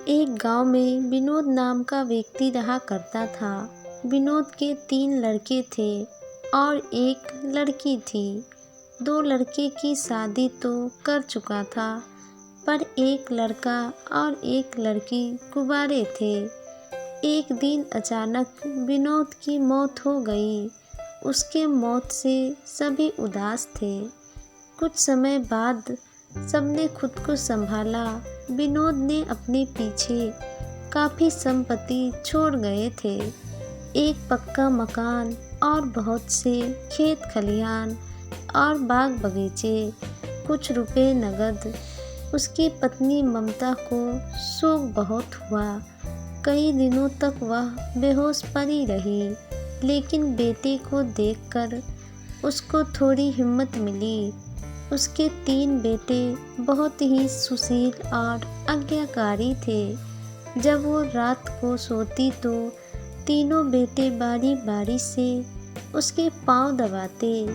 एक गांव में विनोद नाम का व्यक्ति रहा करता था। विनोद के 3 लड़के थे और एक लड़की थी। 2 लड़के की शादी तो कर चुका था, पर एक लड़का और एक लड़की कुंवारे थे। एक दिन अचानक विनोद की मौत हो गई। उसके मौत से सभी उदास थे। कुछ समय बाद सबने खुद को संभाला। विनोद ने अपने पीछे काफ़ी संपत्ति छोड़ गए थे। एक पक्का मकान और बहुत से खेत खलिहान और बाग बगीचे, कुछ रुपए नगद। उसकी पत्नी ममता को शोक बहुत हुआ। कई दिनों तक वह बेहोश पड़ी रही, लेकिन बेटे को देखकर उसको थोड़ी हिम्मत मिली। उसके 3 बेटे बहुत ही सुशील और आज्ञाकारी थे। जब वो रात को सोती तो तीनों बेटे बारी बारी से उसके पांव दबाते।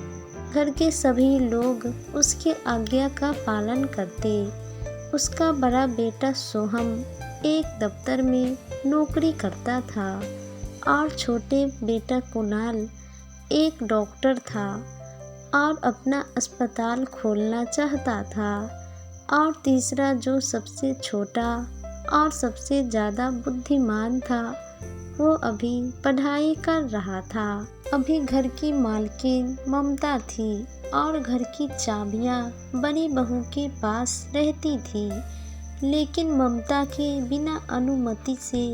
घर के सभी लोग उसके आज्ञा का पालन करते। उसका बड़ा बेटा सोहम एक दफ्तर में नौकरी करता था और छोटे बेटा कुणाल एक डॉक्टर था और अपना अस्पताल खोलना चाहता था। और तीसरा, जो सबसे छोटा और सबसे ज़्यादा बुद्धिमान था, वो अभी पढ़ाई कर रहा था। अभी घर की मालकिन ममता थी और घर की चाबियाँ बड़ी बहू के पास रहती थी। लेकिन ममता के बिना अनुमति से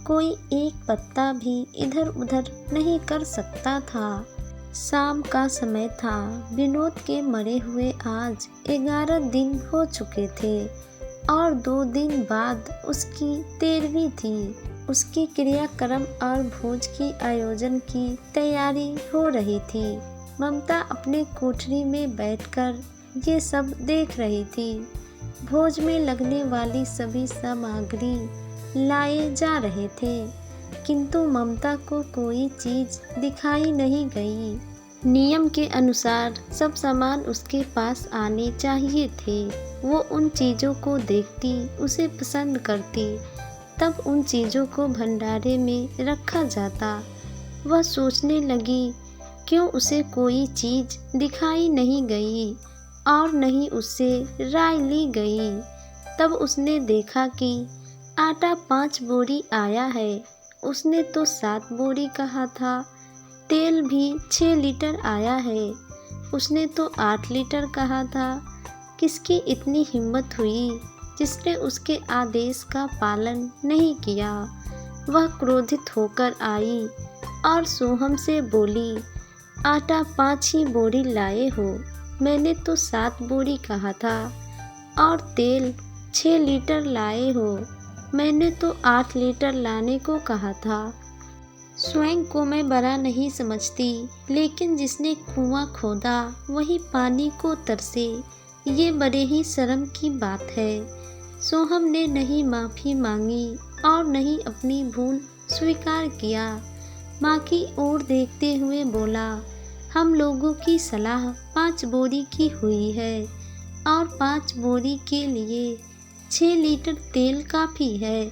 कोई एक पत्ता भी इधर उधर नहीं कर सकता था। शाम का समय था। विनोद के मरे हुए आज 11 दिन हो चुके थे और 2 दिन बाद उसकी 13वीं थी। उसकी क्रियाक्रम और भोज की आयोजन की तैयारी हो रही थी। ममता अपने कोठरी में बैठकर ये सब देख रही थी। भोज में लगने वाली सभी सामग्री लाए जा रहे थे, किंतु ममता को कोई चीज़ दिखाई नहीं गई। नियम के अनुसार सब सामान उसके पास आने चाहिए थे। वो उन चीज़ों को देखती, उसे पसंद करती, तब उन चीज़ों को भंडारे में रखा जाता। वह सोचने लगी, क्यों उसे कोई चीज़ दिखाई नहीं गई और नहीं उससे राय ली गई। तब उसने देखा कि आटा 5 बोरी आया है। उसने तो 7 बोरी कहा था। तेल भी 6 लीटर आया है। उसने तो 8 लीटर कहा था। किसकी इतनी हिम्मत हुई जिसने उसके आदेश का पालन नहीं किया। वह क्रोधित होकर आई और सोहम से बोली, आटा 5 ही बोरी लाए हो। मैंने तो 7 बोरी कहा था। और तेल 6 लीटर लाए हो। मैंने तो 8 लीटर लाने को कहा था। स्वयं को मैं बड़ा नहीं समझती, लेकिन जिसने कुआं खोदा वही पानी को तरसे, ये बड़े ही शर्म की बात है। सोहम ने नहीं माफ़ी मांगी और नहीं अपनी भूल स्वीकार किया। माँ की ओर देखते हुए बोला, हम लोगों की सलाह 5 बोरी की हुई है और 5 बोरी के लिए 6 लीटर तेल काफ़ी है।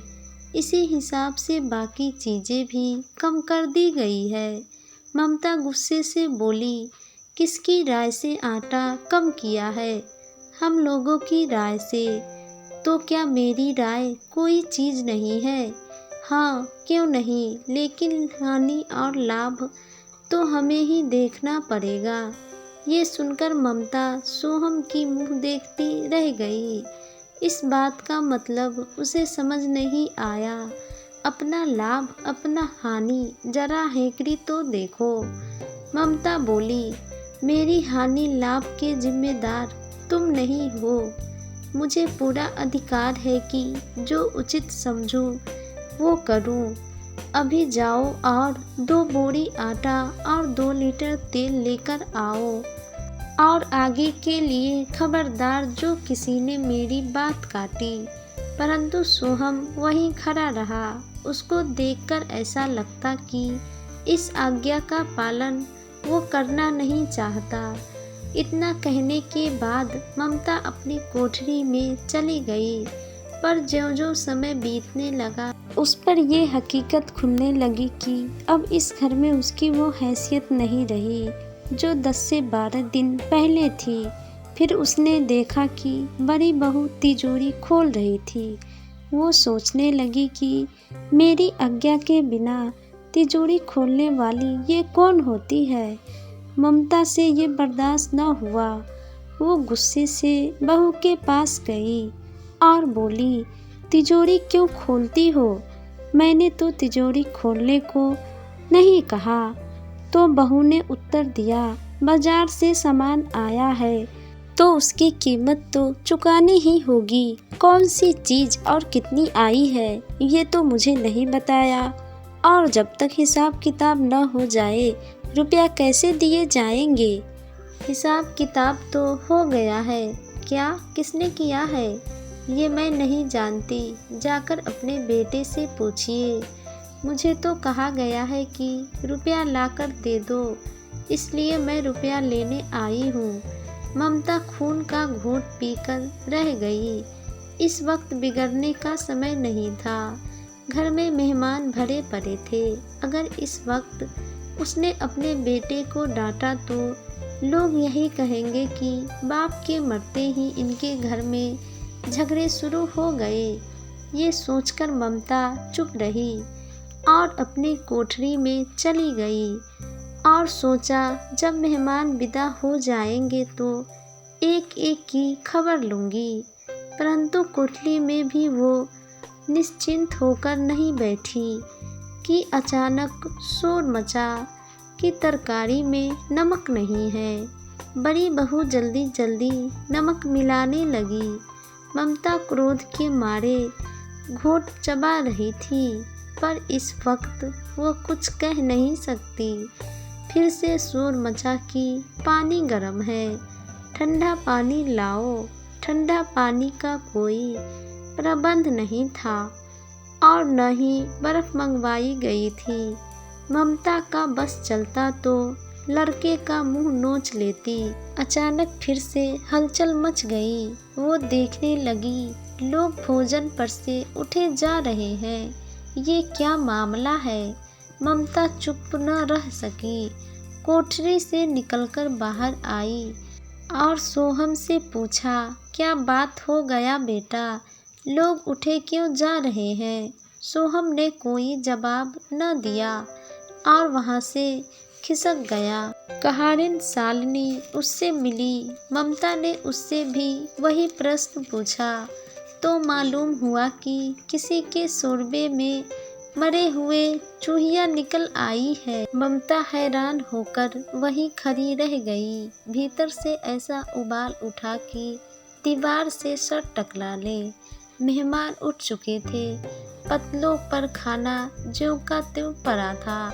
इसी हिसाब से बाकी चीज़ें भी कम कर दी गई है। ममता गुस्से से बोली, किसकी राय से आटा कम किया है? हम लोगों की राय से। तो क्या मेरी राय कोई चीज़ नहीं है? हाँ, क्यों नहीं, लेकिन हानि और लाभ तो हमें ही देखना पड़ेगा। ये सुनकर ममता सोहम की मुँह देखती रह गई। इस बात का मतलब उसे समझ नहीं आया। अपना लाभ, अपना हानि जरा हेकड़ी तो देखो। ममता बोली, मेरी हानि लाभ के जिम्मेदार तुम नहीं हो। मुझे पूरा अधिकार है कि जो उचित समझूं वो करूं। अभी जाओ और 2 बोरी आटा और 2 लीटर तेल लेकर आओ। और आगे के लिए खबरदार जो किसी ने मेरी बात काटी। परंतु सोहम वहीं खड़ा रहा। उसको देखकर ऐसा लगता कि इस आज्ञा का पालन वो करना नहीं चाहता। इतना कहने के बाद ममता अपनी कोठरी में चली गई। पर ज्यों-ज्यों समय बीतने लगा उस पर ये हकीकत खुलने लगी कि अब इस घर में उसकी वो हैसियत नहीं रही जो 10 से 12 दिन पहले थी। फिर उसने देखा कि बड़ी बहू तिजोरी खोल रही थी। वो सोचने लगी कि मेरी आज्ञा के बिना तिजोरी खोलने वाली ये कौन होती है। ममता से ये बर्दाश्त न हुआ। वो गुस्से से बहू के पास गई और बोली, तिजोरी क्यों खोलती हो? मैंने तो तिजोरी खोलने को नहीं कहा। तो बहू ने उत्तर दिया, बाजार से सामान आया है तो उसकी कीमत तो चुकानी ही होगी। कौन सी चीज़ और कितनी आई है ये तो मुझे नहीं बताया, और जब तक हिसाब किताब न हो जाए रुपया कैसे दिए जाएंगे? हिसाब किताब तो हो गया है। क्या किसने किया है ये मैं नहीं जानती, जाकर अपने बेटे से पूछिए। मुझे तो कहा गया है कि रुपया लाकर दे दो, इसलिए मैं रुपया लेने आई हूँ। ममता खून का घूंट पीकर रह गई। इस वक्त बिगड़ने का समय नहीं था। घर में मेहमान भरे पड़े थे। अगर इस वक्त उसने अपने बेटे को डांटा तो लोग यही कहेंगे कि बाप के मरते ही इनके घर में झगड़े शुरू हो गए। ये सोचकर ममता चुप रही और अपनी कोठरी में चली गई और सोचा जब मेहमान विदा हो जाएंगे तो एक एक की खबर लूँगी। परंतु कोठरी में भी वो निश्चिंत होकर नहीं बैठी कि अचानक शोर मचा कि तरकारी में नमक नहीं है। बड़ी बहू जल्दी जल्दी नमक मिलाने लगी। ममता क्रोध के मारे घोट चबा रही थी, पर इस वक्त वो कुछ कह नहीं सकती। फिर से शोर मचा कि पानी गर्म है, ठंडा पानी लाओ। ठंडा पानी का कोई प्रबंध नहीं था और न ही बर्फ मंगवाई गई थी। ममता का बस चलता तो लड़के का मुंह नोच लेती। अचानक फिर से हलचल मच गई। वो देखने लगी लोग भोजन पर से उठे जा रहे हैं। ये क्या मामला है? ममता चुप न रह सकी। कोठरी से निकलकर बाहर आई और सोहम से पूछा, क्या बात हो गया बेटा? लोग उठे क्यों जा रहे हैं? सोहम ने कोई जवाब न दिया और वहाँ से खिसक गया। कहारिन शालिनी उससे मिली। ममता ने उससे भी वही प्रश्न पूछा तो मालूम हुआ कि किसी के शोरबे में मरे हुए चूहिया निकल आई है। ममता हैरान होकर वहीं खड़ी रह गई। भीतर से ऐसा उबाल उठा कि दीवार से सर टकरा ले। मेहमान उठ चुके थे। पतलों पर खाना ज्यों का त्यों पड़ा था।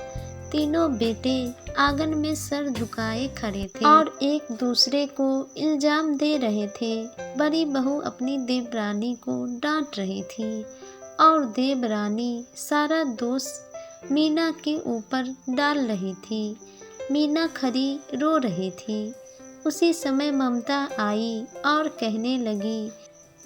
तीनों बेटे आंगन में सर झुकाए खड़े थे और एक दूसरे को इल्जाम दे रहे थे। बड़ी बहू अपनी देवरानी को डांट रही थी और देवरानी सारा दोष मीना के ऊपर डाल रही थी। मीना खड़ी रो रही थी। उसी समय ममता आई और कहने लगी,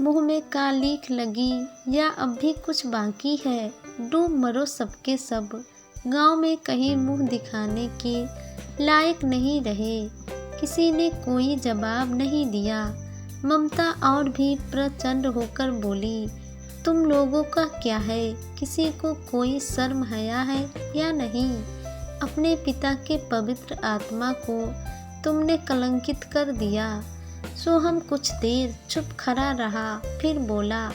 मुंह में कालीख लगी या अब भी कुछ बाकी है? डूब मरो सबके सब। गांव में कहीं मुंह दिखाने के लायक नहीं रहे। किसी ने कोई जवाब नहीं दिया। ममता और भी प्रचंड होकर बोली, तुम लोगों का क्या है? किसी को कोई शर्म हया है या नहीं? अपने पिता के पवित्र आत्मा को तुमने कलंकित कर दिया। सोहम कुछ देर चुप खड़ा रहा, फिर बोला,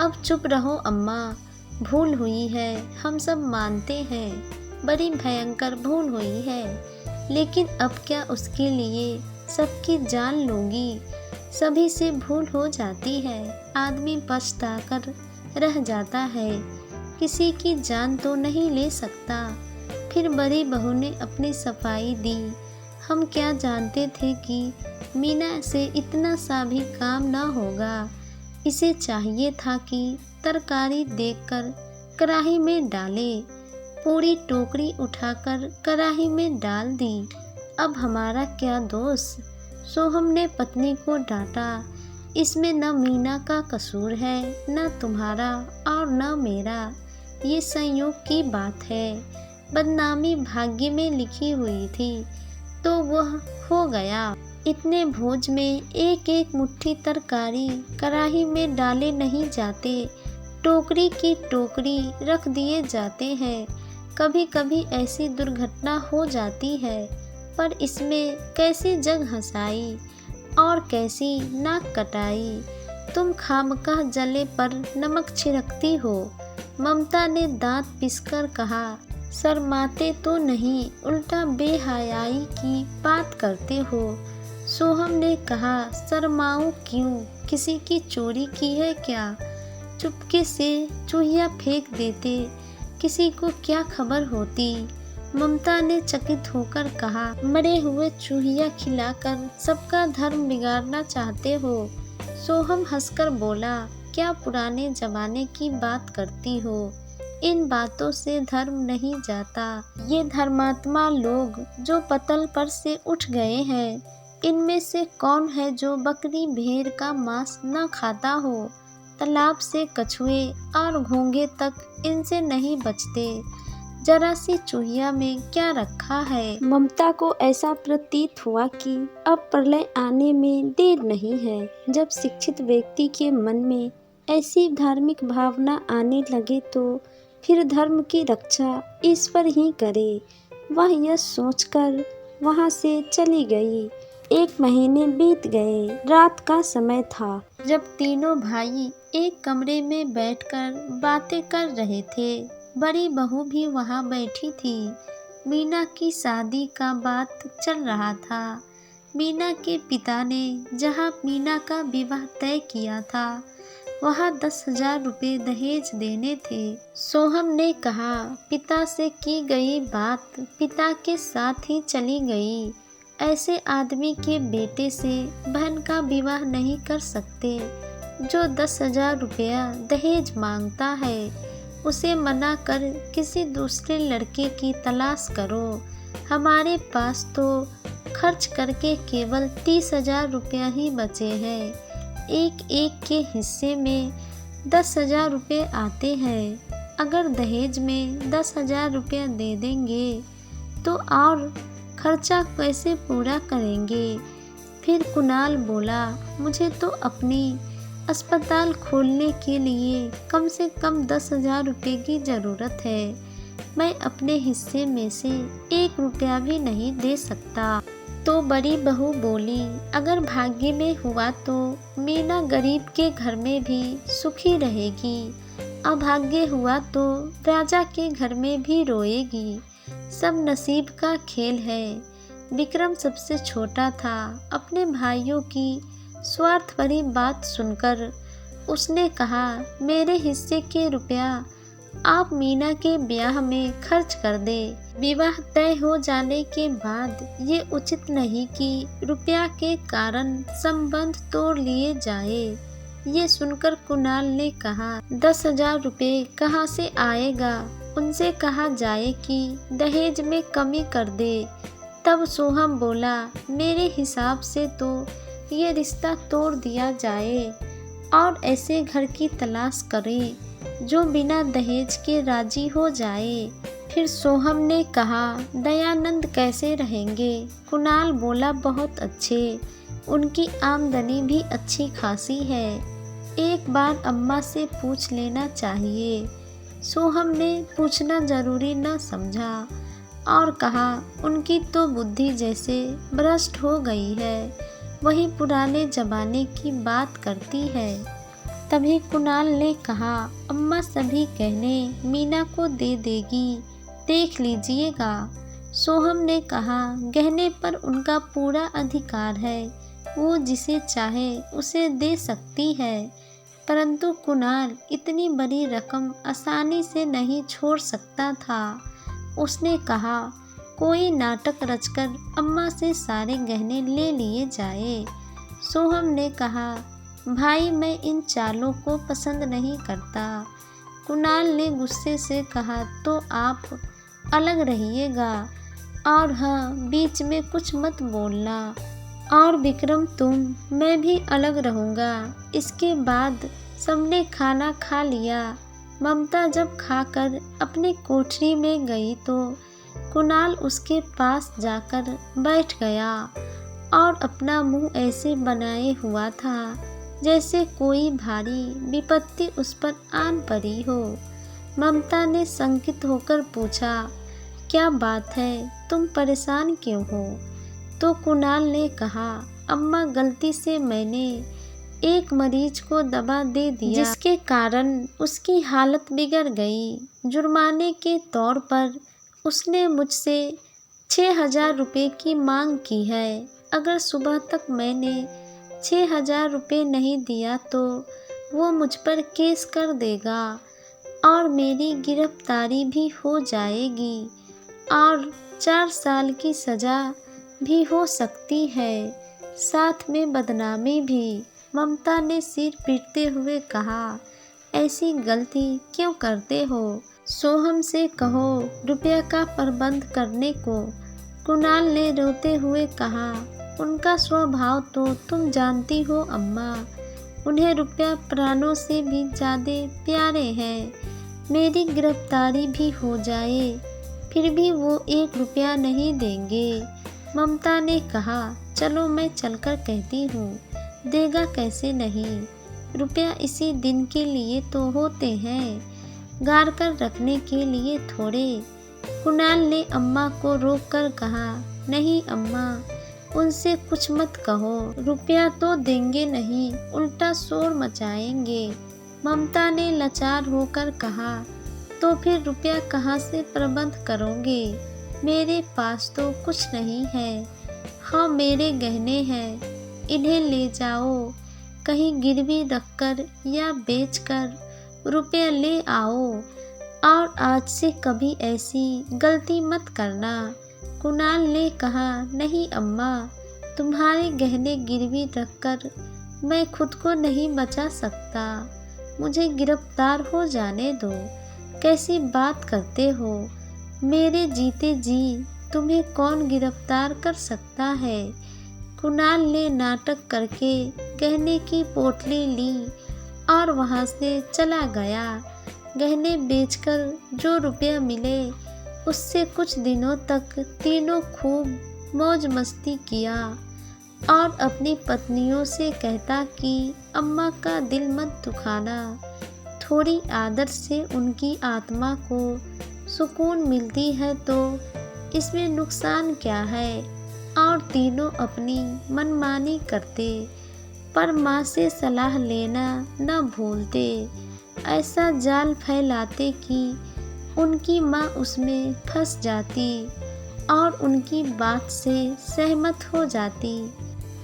अब चुप रहो अम्मा। भूल हुई है, हम सब मानते हैं। बड़ी भयंकर भूल हुई है, लेकिन अब क्या उसके लिए सबकी जान लूँगी? सभी से भूल हो जाती है। आदमी पछताकर रह जाता है, किसी की जान तो नहीं ले सकता। फिर बड़ी बहू ने अपनी सफाई दी। हम क्या जानते थे कि मीना से इतना सा भी काम ना होगा। इसे चाहिए था कि तरकारी देखकर कढ़ाई में डाले। पूरी टोकरी उठाकर कढ़ाई में डाल दी। अब हमारा क्या दोष? सोहम ने पत्नी को डांटा, इसमें न मीना का कसूर है, न तुम्हारा और न मेरा। ये संयोग की बात है। बदनामी भाग्य में लिखी हुई थी तो वह हो गया। इतने भोज में एक एक मुट्ठी तरकारी कढ़ाई में डाले नहीं जाते, टोकरी की टोकरी रख दिए जाते हैं। कभी कभी ऐसी दुर्घटना हो जाती है, पर इसमें कैसी जग हंसाई और कैसी नाक कटाई। तुम खामखा जले पर नमक छिड़कती हो। ममता ने दांत पिसकर कहा, शर्माते तो नहीं, उल्टा बेहयाई की बात करते हो। सोहम ने कहा, शर्माऊं क्यों, किसी की चोरी की है क्या? चुपके से चूहिया फेंक देते, किसी को क्या खबर होती। ममता ने चकित होकर कहा, मरे हुए चूहिया खिलाकर सबका धर्म बिगाड़ना चाहते हो। सोहम हंसकर बोला, क्या पुराने जमाने की बात करती हो? इन बातों से धर्म नहीं जाता। ये धर्मात्मा लोग जो पतल पर से उठ गए हैं, इनमें से कौन है जो बकरी भेड़ का मांस न खाता हो? तालाब से कछुए और घोंघे तक इनसे नहीं बचते। जरा सी चूहिया में क्या रखा है? ममता को ऐसा प्रतीत हुआ कि अब प्रलय आने में देर नहीं है। जब शिक्षित व्यक्ति के मन में ऐसी धार्मिक भावना आने लगे तो फिर धर्म की रक्षा ईश्वर ही करे। वह यह सोचकर वहां से चली गई। 1 महीने बीत गए। रात का समय था जब तीनों भाई एक कमरे में बैठकर बातें कर रहे थे। बड़ी बहू भी वहां बैठी थी। मीना की शादी का बात चल रहा था। मीना के पिता ने जहां मीना का विवाह तय किया था, वहाँ 10,000 रुपये दहेज देने थे। सोहम ने कहा, पिता से की गई बात पिता के साथ ही चली गई। ऐसे आदमी के बेटे से बहन का विवाह नहीं कर सकते। जो 10,000 रुपया दहेज मांगता है, उसे मना कर किसी दूसरे लड़के की तलाश करो। हमारे पास तो खर्च करके केवल 30,000 रुपया ही बचे हैं। एक एक के हिस्से में 10,000 रुपये आते हैं। अगर दहेज में 10,000 रुपया दे देंगे तो और खर्चा कैसे पूरा करेंगे? फिर कुणाल बोला, मुझे तो अपनी अस्पताल खोलने के लिए कम से कम 10,000 रुपये की ज़रूरत है। मैं अपने हिस्से में से 1 रुपया भी नहीं दे सकता। तो बड़ी बहू बोली, अगर भाग्य में हुआ तो मीना गरीब के घर में भी सुखी रहेगी। अभाग्य हुआ तो राजा के घर में भी रोएगी। सब नसीब का खेल है। विक्रम सबसे छोटा था। अपने भाइयों की स्वार्थ भरी बात सुनकर उसने कहा, मेरे हिस्से के रुपया आप मीना के ब्याह में खर्च कर दे। विवाह तय हो जाने के बाद ये उचित नहीं कि रुपया के कारण संबंध तोड़ लिए जाए। ये सुनकर कुणाल ने कहा, 10,000 रुपये कहाँ से आएगा? उनसे कहा जाए कि दहेज में कमी कर दे। तब सोहम बोला, मेरे हिसाब से तो ये रिश्ता तोड़ दिया जाए और ऐसे घर की तलाश करें जो बिना दहेज के राजी हो जाए। फिर सोहम ने कहा, दयानंद कैसे रहेंगे? कुणाल बोला, बहुत अच्छे। उनकी आमदनी भी अच्छी खासी है। एक बार अम्मा से पूछ लेना चाहिए। सोहम ने पूछना जरूरी न समझा और कहा, उनकी तो बुद्धि जैसे भ्रष्ट हो गई है, वही पुराने जमाने की बात करती है। तभी कुणाल ने कहा, अम्मा सभी गहने मीना को दे देगी, देख लीजिएगा। सोहम ने कहा, गहने पर उनका पूरा अधिकार है, वो जिसे चाहे उसे दे सकती है। परंतु कुणाल इतनी बड़ी रकम आसानी से नहीं छोड़ सकता था। उसने कहा, कोई नाटक रचकर अम्मा से सारे गहने ले लिए जाए। सोहम ने कहा, भाई मैं इन चालों को पसंद नहीं करता। कुणाल ने गुस्से से कहा, तो आप अलग रहिएगा और हाँ, बीच में कुछ मत बोलना। और विक्रम तुम, मैं भी अलग रहूँगा। इसके बाद सबने खाना खा लिया। ममता जब खाकर अपनी कोठरी में गई तो कुणाल उसके पास जाकर बैठ गया और अपना मुंह ऐसे बनाए हुआ था जैसे कोई भारी विपत्ति उस पर आन पड़ी हो। ममता ने शंकित होकर पूछा, क्या बात है, तुम परेशान क्यों हो? तो कुणाल ने कहा, अम्मा गलती से मैंने एक मरीज को दवा दे दिया जिसके कारण उसकी हालत बिगड़ गई। जुर्माने के तौर पर उसने मुझसे 6,000 रुपये की मांग की है। अगर सुबह तक मैंने 6,000 रुपये नहीं दिया तो वो मुझ पर केस कर देगा और मेरी गिरफ्तारी भी हो जाएगी और 4 साल की सज़ा भी हो सकती है, साथ में बदनामी भी। ममता ने सिर पीटते हुए कहा, ऐसी गलती क्यों करते हो? सोहम से कहो रुपया का प्रबंध करने को। कुणाल ने रोते हुए कहा, उनका स्वभाव तो तुम जानती हो अम्मा, उन्हें रुपया प्राणों से भी ज़्यादा प्यारे हैं। मेरी गिरफ्तारी भी हो जाए फिर भी वो 1 रुपया नहीं देंगे। ममता ने कहा, चलो मैं चलकर कहती हूँ, देगा कैसे नहीं। रुपया इसी दिन के लिए तो होते हैं, गाड़ कर रखने के लिए थोड़े। कुणाल ने अम्मा को रोककर कहा, नहीं अम्मा, उनसे कुछ मत कहो, रुपया तो देंगे नहीं, उल्टा शोर मचाएंगे। ममता ने लाचार होकर कहा, तो फिर रुपया कहाँ से प्रबंध करोगे? मेरे पास तो कुछ नहीं है। हाँ, मेरे गहने हैं, इन्हें ले जाओ, कहीं गिरवी रखकर या बेचकर रुपया ले आओ और आज से कभी ऐसी गलती मत करना। कुणाल ने कहा, नहीं अम्मा, तुम्हारे गहने गिरवी रखकर मैं खुद को नहीं बचा सकता, मुझे गिरफ्तार हो जाने दो। कैसी बात करते हो? मेरे जीते जी तुम्हें कौन गिरफ्तार कर सकता है? कुणाल ने नाटक करके गहने की पोटली ली और वहाँ से चला गया। गहने बेचकर जो रुपया मिले उससे कुछ दिनों तक तीनों खूब मौज मस्ती किया और अपनी पत्नियों से कहता कि अम्मा का दिल मत दुखाना, थोड़ी आदत से उनकी आत्मा को सुकून मिलती है तो इसमें नुकसान क्या है। और तीनों अपनी मनमानी करते पर माँ से सलाह लेना न भूलते। ऐसा जाल फैलाते कि उनकी माँ उसमें फंस जाती और उनकी बात से सहमत हो जाती।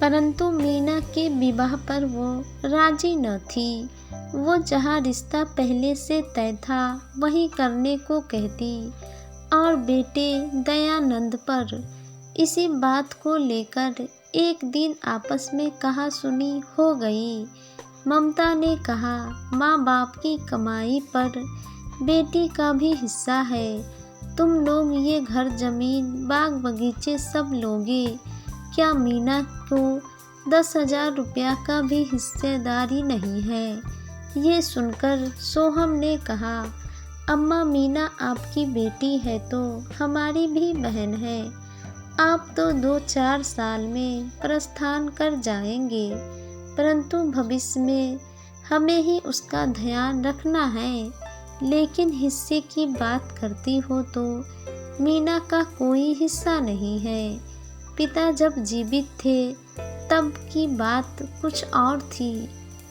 परंतु मीना के विवाह पर वो राजी न थी। वो जहाँ रिश्ता पहले से तय था वही करने को कहती और बेटे दयानंद पर इसी बात को लेकर एक दिन आपस में कहा सुनी हो गई। ममता ने कहा, माँ बाप की कमाई पर बेटी का भी हिस्सा है, तुम लोग ये घर जमीन बाग बगीचे सब लोगे, क्या मीना को 10,000 रुपया का भी हिस्सेदारी नहीं है? ये सुनकर सोहम ने कहा, अम्मा मीना आपकी बेटी है तो हमारी भी बहन है, आप तो 2-4 साल में प्रस्थान कर जाएंगे, परंतु भविष्य में हमें ही उसका ध्यान रखना है। लेकिन हिस्से की बात करती हो तो मीना का कोई हिस्सा नहीं है। पिता जब जीवित थे तब की बात कुछ और थी।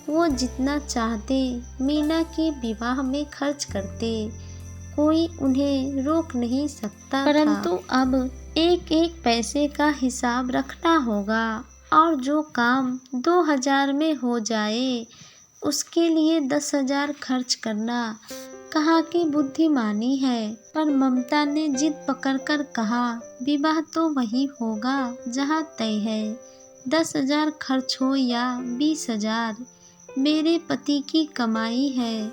वो जितना चाहते मीना के विवाह में खर्च करते, कोई उन्हें रोक नहीं सकता था। परंतु अब एक एक पैसे का हिसाब रखना होगा और जो काम 2,000 में हो जाए उसके लिए 10,000 खर्च करना कहाँ की बुद्धिमानी है। पर ममता ने जिद पकड़कर कहा, विवाह तो वही होगा जहाँ तय है, 10,000 खर्च हो या 20,000, मेरे पति की कमाई है,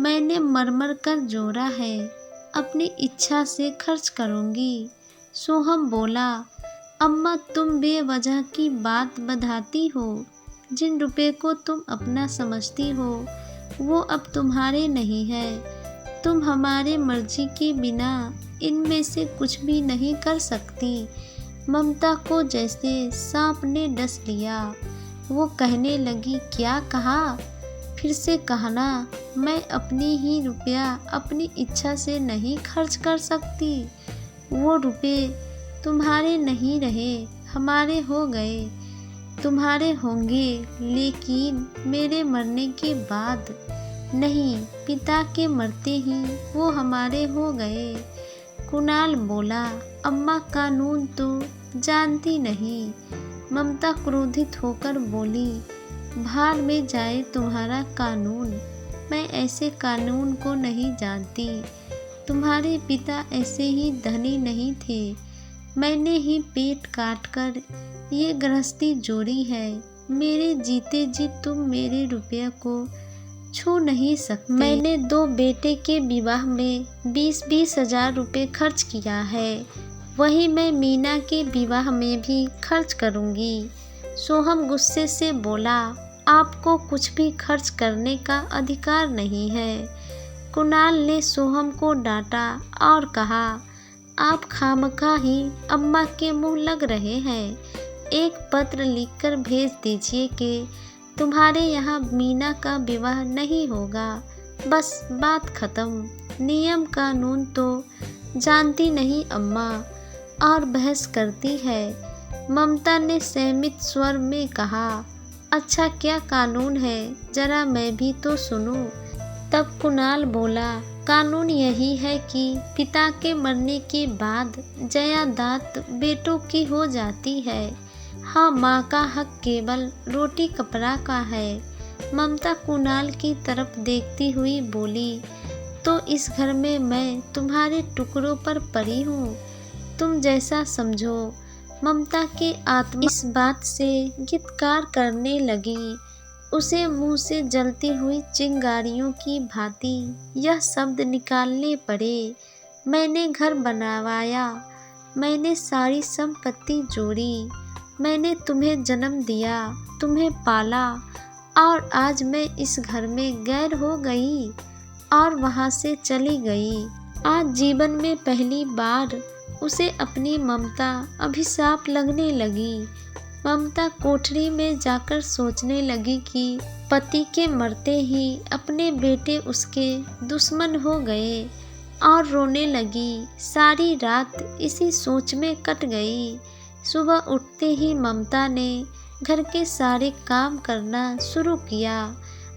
मैंने मर कर जोड़ा है, अपनी इच्छा से खर्च करूँगी। सोहम बोला, अम्मा तुम बेवजह की बात बढ़ाती हो। जिन रुपए को तुम अपना समझती हो वो अब तुम्हारे नहीं है। तुम हमारे मर्जी के बिना इनमें से कुछ भी नहीं कर सकती। ममता को जैसे सांप ने डस लिया। वो कहने लगी, क्या कहा? फिर से कहना। मैं अपनी ही रुपया अपनी इच्छा से नहीं खर्च कर सकती। वो रुपए तुम्हारे नहीं रहे, हमारे हो गए। तुम्हारे होंगे लेकिन मेरे मरने के बाद नहीं, पिता के मरते ही वो हमारे हो गए। कुणाल बोला, अम्मा कानून तो जानती नहीं। ममता क्रोधित होकर बोली, भाड़ में जाए तुम्हारा कानून। मैं ऐसे कानून को नहीं जानती। तुम्हारे पिता ऐसे ही धनी नहीं थे। मैंने ही पेट काट कर ये गृहस्थी जोड़ी है। मेरे जीते जी तुम मेरे रुपया को छू नहीं सकते। मैंने 2 बेटे के विवाह में 20-20 हजार रुपये खर्च किया है। वही मैं मीना के विवाह में भी खर्च करूँगी। सोहम गुस्से से बोला, आपको कुछ भी खर्च करने का अधिकार नहीं है। कुणाल ने सोहम को डांटा और कहा, आप खामखा ही अम्मा के मुंह लग रहे हैं। एक पत्र लिखकर भेज दीजिए कि तुम्हारे यहाँ मीना का विवाह नहीं होगा। बस बात खत्म। नियम कानून तो जानती नहीं अम्मा और बहस करती है। ममता ने सहमित स्वर में कहा, अच्छा क्या कानून है, जरा मैं भी तो सुनूं। तब कुणाल बोला, कानून यही है कि पिता के मरने के बाद जायदाद बेटों की हो जाती है। हाँ, माँ का हक केवल रोटी कपड़ा का है। ममता कुणाल की तरफ देखती हुई बोली, तो इस घर में मैं तुम्हारे टुकड़ों पर पड़ी हूँ, तुम जैसा समझो। ममता के आत्मा इस बात से गितकार करने लगी। उसे मुंह से जलती हुई चिंगारियों की भांति यह शब्द निकालने पड़े, मैंने घर बनवाया, मैंने सारी संपत्ति जोड़ी, मैंने तुम्हें जन्म दिया, तुम्हें पाला और आज मैं इस घर में गैर हो गई और वहाँ से चली गई। आज जीवन में पहली बार उसे अपनी ममता अभिशाप लगने लगी। ममता कोठरी में जाकर सोचने लगी कि पति के मरते ही अपने बेटे उसके दुश्मन हो गए और रोने लगी। सारी रात इसी सोच में कट गई। सुबह उठते ही ममता ने घर के सारे काम करना शुरू किया,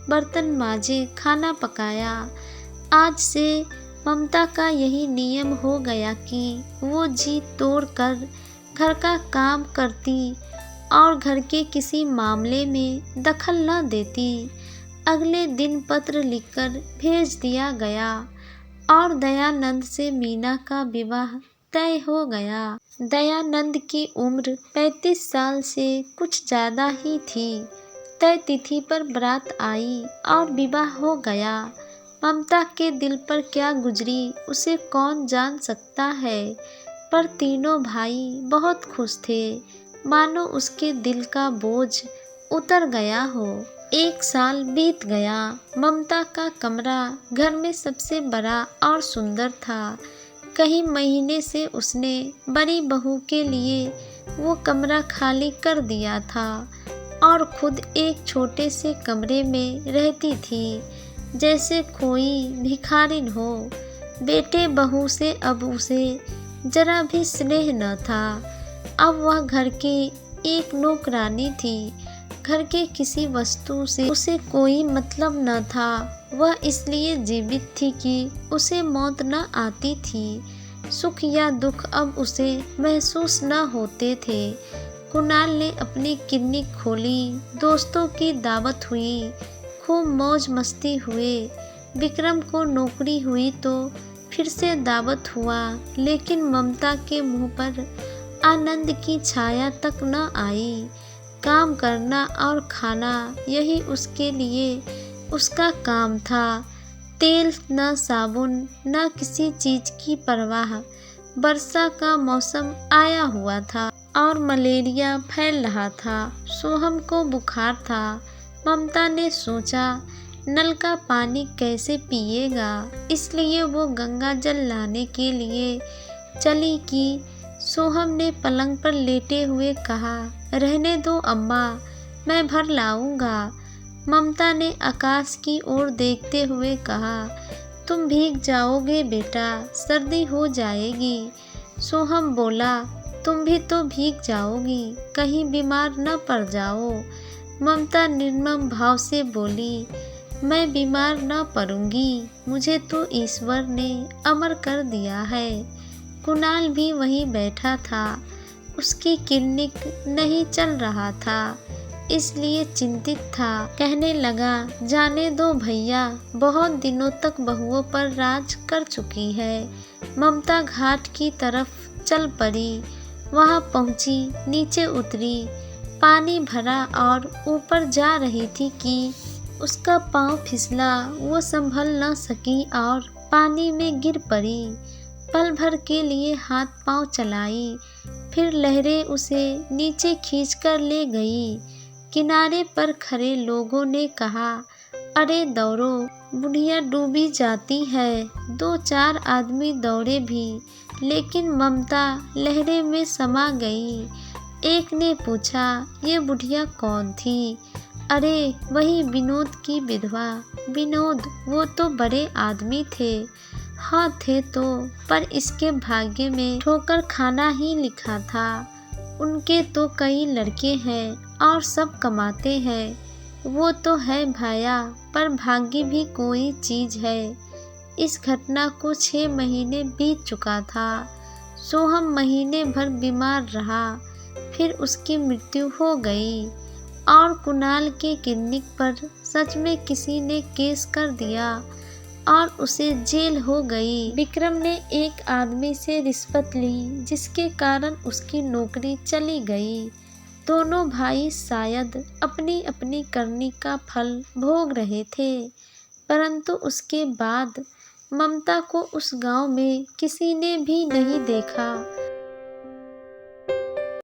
बर्तन मांजे, खाना पकाया। आज से ममता का यही नियम हो गया कि वो जी तोड़ कर घर का काम करती और घर के किसी मामले में दखल न देती। अगले दिन पत्र लिखकर भेज दिया गया और दयानंद से मीना का विवाह तय हो गया। दयानंद की उम्र 35 साल से कुछ ज़्यादा ही थी। तय तिथि पर बारात आई और विवाह हो गया। ममता के दिल पर क्या गुजरी उसे कौन जान सकता है, पर तीनों भाई बहुत खुश थे, मानो उसके दिल का बोझ उतर गया हो। 1 साल बीत गया। ममता का कमरा घर में सबसे बड़ा और सुंदर था। कई महीने से उसने बड़ी बहू के लिए वो कमरा खाली कर दिया था और खुद एक छोटे से कमरे में रहती थी, जैसे कोई भिखारिन हो। बेटे बहू से अब उसे जरा भी स्नेह न था। अब वह घर की एक नौकरानी थी। घर के किसी वस्तु से उसे कोई मतलब न था। वह इसलिए जीवित थी कि उसे मौत न आती थी। सुख या दुख अब उसे महसूस न होते थे। कुणाल ने अपनी क्लिनिक खोली, दोस्तों की दावत हुई, खूब मौज मस्ती हुए। विक्रम को नौकरी हुई तो फिर से दावत हुआ, लेकिन ममता के मुंह पर आनंद की छाया तक न आई। काम करना और खाना, यही उसके लिए उसका काम था। तेल न साबुन न किसी चीज की परवाह। वर्षा का मौसम आया हुआ था और मलेरिया फैल रहा था। सोहम को बुखार था। ममता ने सोचा नल का पानी कैसे पिएगा, इसलिए वो गंगा जल लाने के लिए चली कि सोहम ने पलंग पर लेटे हुए कहा, रहने दो अम्मा, मैं भर लाऊंगा। ममता ने आकाश की ओर देखते हुए कहा, तुम भीग जाओगे बेटा, सर्दी हो जाएगी। सोहम बोला, तुम भी तो भीग जाओगी, कहीं बीमार न पड़ जाओ। ममता निर्मम भाव से बोली, मैं बीमार न पड़ूंगी, मुझे तो ईश्वर ने अमर कर दिया है। कुणाल भी वहीं बैठा था। उसकी क्लिनिक नहीं चल रहा था, इसलिए चिंतित था। कहने लगा, जाने दो भैया, बहुत दिनों तक बहुओं पर राज कर चुकी है। ममता घाट की तरफ चल पड़ी। वहां पहुंची, नीचे उतरी, पानी भरा और ऊपर जा रही थी कि उसका पांव फिसला। वो संभल न सकी और पानी में गिर पड़ी। पल भर के लिए हाथ पांव चलाई, फिर लहरें उसे नीचे खींचकर ले गई। किनारे पर खड़े लोगों ने कहा, अरे दौड़ो, बुढ़िया डूबी जाती है। 2-4 आदमी दौड़े भी, लेकिन ममता लहरें में समा गई। एक ने पूछा, ये बुढ़िया कौन थी? अरे वही विनोद की विधवा। विनोद, वो तो बड़े आदमी थे। हाँ थे तो, पर इसके भाग्य में ठोकर खाना ही लिखा था। उनके तो कई लड़के हैं और सब कमाते हैं। वो तो है भाया, पर भाग्य भी कोई चीज है। इस घटना को 6 महीने बीत चुका था। सोहम महीने भर बीमार रहा, फिर उसकी मृत्यु हो गई और कुणाल के क्लिनिक पर सच में किसी ने केस कर दिया और उसे जेल हो गई। विक्रम ने एक आदमी से रिश्वत ली, जिसके कारण उसकी नौकरी चली गई। दोनों भाई शायद अपनी अपनी करनी का फल भोग रहे थे, परंतु उसके बाद ममता को उस गांव में किसी ने भी नहीं देखा।